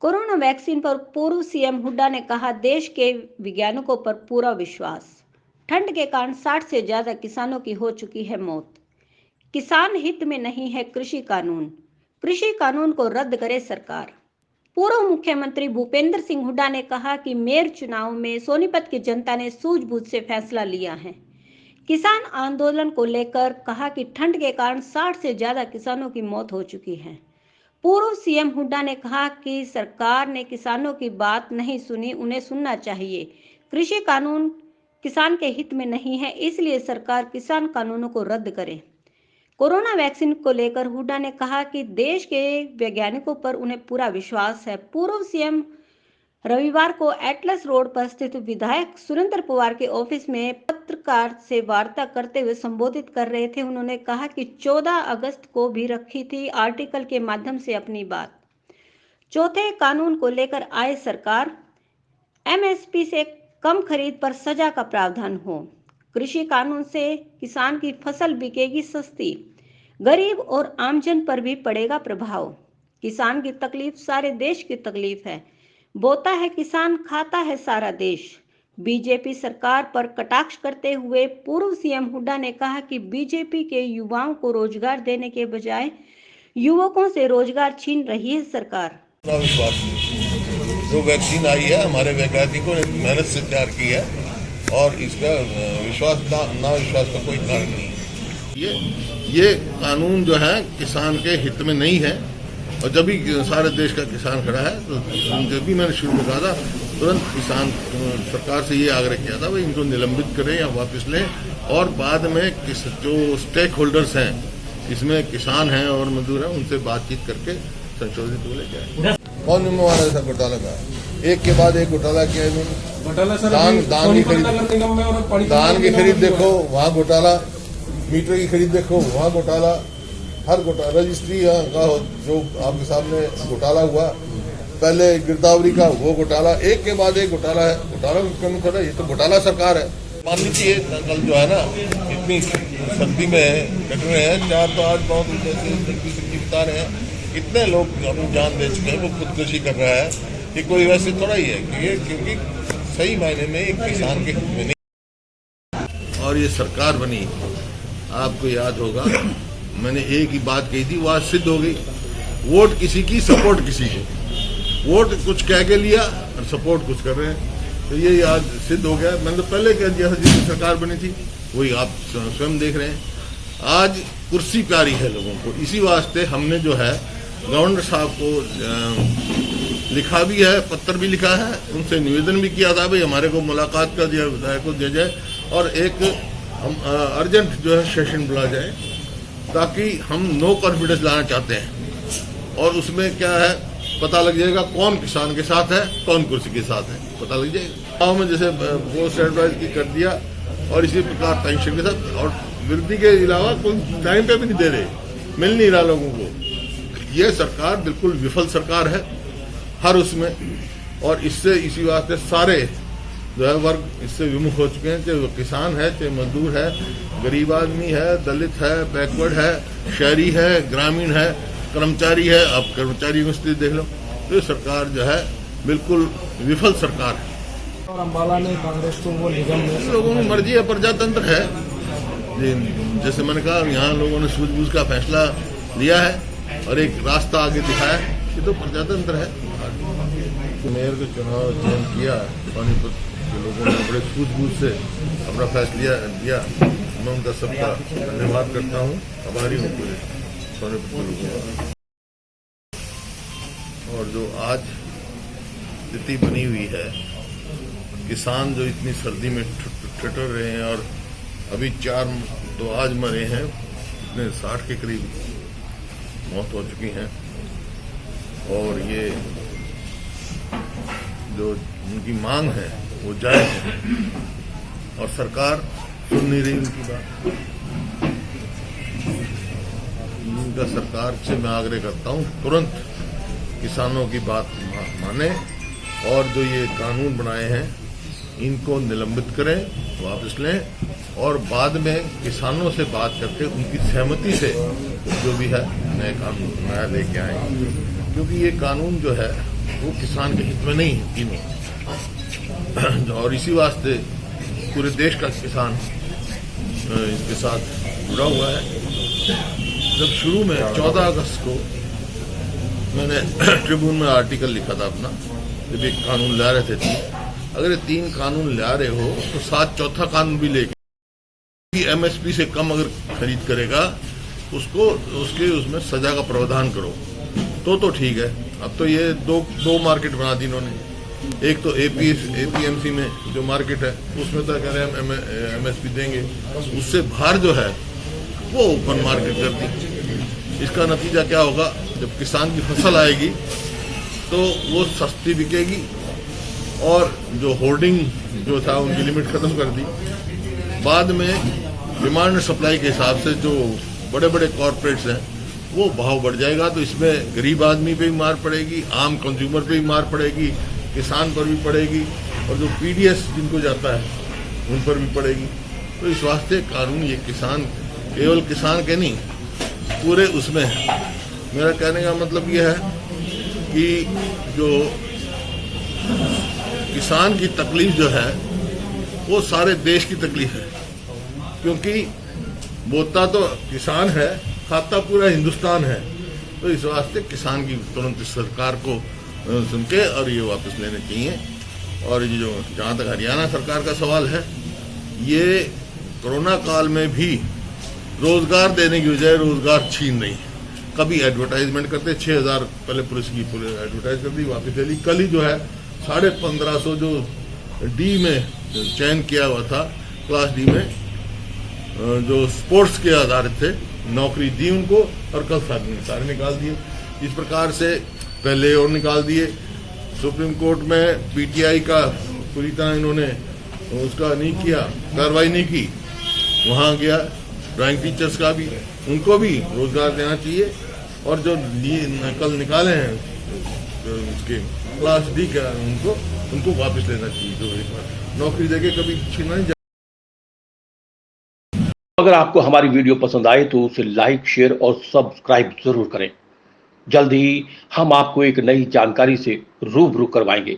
Corona vaccine पर पूर्व CM Hooda ने कहा, देश के वैज्ञानिकों पर पूरा विश्वास। ठंड के कारण 60 से ज्यादा किसानों की हो चुकी है मौत। किसान हित में नहीं है कृषि कानून। कृषि कानून को रद्द करे सरकार। पूर्व मुख्यमंत्री भूपेंद्र सिंह हुड्डा ने कहा कि मेयर चुनाव में सोनीपत की जनता ने सूझबूझ से फैसला लिया है। किसान आंदोलन को लेकर कहा कि ठंड के कारण 60 से ज्यादा किसानों की मौत हो चुकी है। पूर्व सीएम हुड्डा ने कहा कि सरकार ने किसानों की बात नहीं सुनी, उन्हें सुनना चाहिए। कृषि कानून किसान के हित में नहीं है, इसलिए सरकार किसान कानूनों को रद्द करे। कोरोना वैक्सीन को लेकर हुड्डा ने कहा कि देश के वैज्ञानिकों पर उन्हें पूरा विश्वास है। पूर्व सीएम रविवार को एटलस रोड पर स्थित विधायक सुरेंद्र पवार के ऑफिस में पत्रकार से वार्ता करते हुए संबोधित कर रहे थे। उन्होंने कहा कि 14 अगस्त को भी रखी थी आर्टिकल के माध्यम से अपनी बात। चौथे कानून को लेकर आए सरकार, एमएसपी से कम खरीद पर सजा का प्रावधान हो। कृषि कानून से किसान की फसल बिकेगी सस्ती, गरीब और आमजन पर भी पड़ेगा प्रभाव। किसान की तकलीफ सारे देश की तकलीफ है। बोता है किसान, खाता है सारा देश। बीजेपी सरकार पर कटाक्ष करते हुए पूर्व सीएम हुड्डा ने कहा कि बीजेपी के युवाओं को रोजगार देने के बजाय युवकों से रोजगार छीन रही है सरकार। विश्वास जो वैक्सीन आई है हमारे वैज्ञानिकों ने मेहनत से तैयार की है और इसका विश्वास ना विश्वास का कोई कारण नहीं। ये कानून जो है किसान के हित में नहीं है और जब भी सारे देश का किसान खड़ा है तो जब भी मैंने शुरू में कहा था तुरंत किसान सरकार से ये आग्रह किया था भाई इनको निलंबित करें या वापस लें और बाद में जो स्टेक होल्डर्स हैं इसमें किसान हैं और मजदूर हैं उनसे बातचीत करके संशोधित को लेके आए। कौन जिम्मेवार है सर घोटाला का? एक के बाद एक घोटाला किया इन्होंने। धान की खरीद देखो वहाँ घोटाला, मीटर की खरीद देखो वहाँ घोटाला, हर घोटाला रजिस्ट्री का जो आपके सामने घोटाला हुआ, पहले गिरदावरी का वो घोटाला, एक के बाद एक घोटाला है। घोटाला क्यों कर रहा है? ये तो घोटाला सरकार है। माननी चाहिए। कल जो है ना इतनी सर्दी में कट रहे हैं, 4 तो आज बहुत सब्जी बता रहे हैं, इतने लोग अपनी जान दे चुके हैं, वो खुदकुशी कर रहा है। ये कोई वैसे थोड़ा ही है क्योंकि सही मायने में एक किसान के हित में नहीं। और ये सरकार बनी, आपको याद होगा मैंने एक ही बात कही थी, वो आज सिद्ध हो गई। वोट किसी की, सपोर्ट किसी की। वोट कुछ कह के लिया और सपोर्ट कुछ कर रहे हैं, तो ये आज सिद्ध हो गया। मैंने तो पहले कह दिया था जिसकी सरकार बनी थी वही आप स्वयं देख रहे हैं। आज कुर्सी प्यारी है लोगों को, इसी वास्ते हमने जो है गवर्नर साहब को लिखा भी है, पत्र भी लिखा है, उनसे निवेदन भी किया था भाई हमारे को मुलाकात का विधायक को दिया जाए और एक अर्जेंट जो है सेशन बुला जाए, ताकि हम नो कॉन्फिडेंस लाना चाहते हैं और उसमें क्या है पता लग जाएगा कौन किसान के साथ है कौन कुर्सी के साथ है, पता लग जाएगा। गाँव में जैसे पोस्ट एडवाइज की कर दिया और इसी प्रकार पेंशन के साथ, और वृद्धि के अलावा कोई टाइम पे भी नहीं दे रहे, मिल नहीं रहा लोगों को। ये सरकार बिल्कुल विफल सरकार है हर उसमें, और इससे इसी वास्ते सारे जो है वर्ग इससे विमुख हो चुके हैं, चाहे वो किसान है, चाहे मजदूर है, गरीब आदमी है, दलित है, बैकवर्ड है, शहरी है, ग्रामीण है, कर्मचारी है। अब कर्मचारी की स्थिति देख लो, तो सरकार जो है बिल्कुल विफल सरकार है। और अम्बाला ने कांग्रेस को वो निगम में लोगों की मर्जी है, प्रजातंत्र है। जैसे मैंने कहा यहाँ लोगों ने सूझबूझ का फैसला लिया है और एक रास्ता आगे दिखाया है, ये तो प्रजातंत्र है। मेयर का चुनाव चयन किया, सोनीपत के लोगों ने बड़े सूझबूझ से अपना फैसला दिया, मैं उनका सबका धन्यवाद करता हूँ, आभारी हूँ पूरे सोनीपत के लोगों का। और जो आज स्थिति बनी हुई है, किसान जो इतनी सर्दी में ठिठुर रहे हैं और अभी 4 तो आज मरे हैं, इतने 60 के करीब मौत हो चुकी हैं, और ये जो उनकी मांग है वो जायज है और सरकार सुन नहीं रही उनकी बात। उनका सरकार से मैं आग्रह करता हूँ तुरंत किसानों की बात माने और जो ये कानून बनाए हैं इनको निलंबित करें, वापस लें और बाद में किसानों से बात करके उनकी सहमति से जो भी है नए कानून नया लेके आए, क्योंकि ये कानून जो है वो किसान के हित में नहीं है तीनों। और इसी वास्ते पूरे देश का किसान इसके साथ जुड़ा हुआ है। जब शुरू में 14 अगस्त को मैंने ट्रिब्यून में आर्टिकल लिखा था अपना, जब एक कानून ला रहे थे, अगर ये 3 कानून ला रहे हो तो साथ चौथा कानून भी लेके एमएसपी से कम अगर खरीद करेगा उसको उसमें सजा का प्रावधान करो तो ठीक है। अब तो ये दो मार्केट बना दी इन्होंने। एक तो एपीएमसी में जो मार्केट है उसमें तो कह रहे हैं एमएसपी देंगे, उससे बाहर जो है वो ओपन मार्केट कर दी। इसका नतीजा क्या होगा, जब किसान की फसल आएगी तो वो सस्ती बिकेगी और जो होर्डिंग जो था उनकी लिमिट खत्म कर दी। बाद में डिमांड सप्लाई के हिसाब से जो बड़े बड़े कॉरपोरेट्स हैं वो भाव बढ़ जाएगा, तो इसमें गरीब आदमी पे भी मार पड़ेगी, आम कंज्यूमर पे भी मार पड़ेगी, किसान पर भी पड़ेगी और जो पीडीएस जिनको जाता है उन पर भी पड़ेगी। तो इस वास्ते कानून ये किसान, केवल किसान के नहीं पूरे उसमें है। मेरा कहने का मतलब ये है कि जो किसान की तकलीफ जो है वो सारे देश की तकलीफ है, क्योंकि बोता तो किसान है, खाता पूरा हिंदुस्तान है। तो इस वास्ते किसान की तुरंत सरकार को सुन के और ये वापस लेने चाहिए। और ये जो जहाँ तक हरियाणा सरकार का सवाल है, ये कोरोना काल में भी रोजगार देने की बजाय रोजगार छीन रही है। कभी एडवर्टाइजमेंट करते 6000 पहले पुलिस की एडवर्टाइज कर दी, वापस ले ली। कल ही जो है 1550 जो डी में चयन किया हुआ था, क्लास डी में जो स्पोर्ट्स के आधारित थे, नौकरी दी उनको और कल सारे निकाल दिए। इस प्रकार से पहले और निकाल दिए। सुप्रीम कोर्ट में पीटीआई का पूरी तरह इन्होंने उसका नहीं किया, कार्रवाई नहीं की। वहाँ गया ड्राइंग टीचर्स का भी, उनको भी रोजगार देना चाहिए। और जो कल निकाले हैं उसके क्लास डी का, उनको वापस लेना चाहिए। जो एक बार नौकरी देके कभी छीना नहीं। अगर आपको हमारी वीडियो पसंद आए तो उसे लाइक, शेयर और सब्सक्राइब जरूर करें। जल्द ही हम आपको एक नई जानकारी से रूबरू करवाएंगे।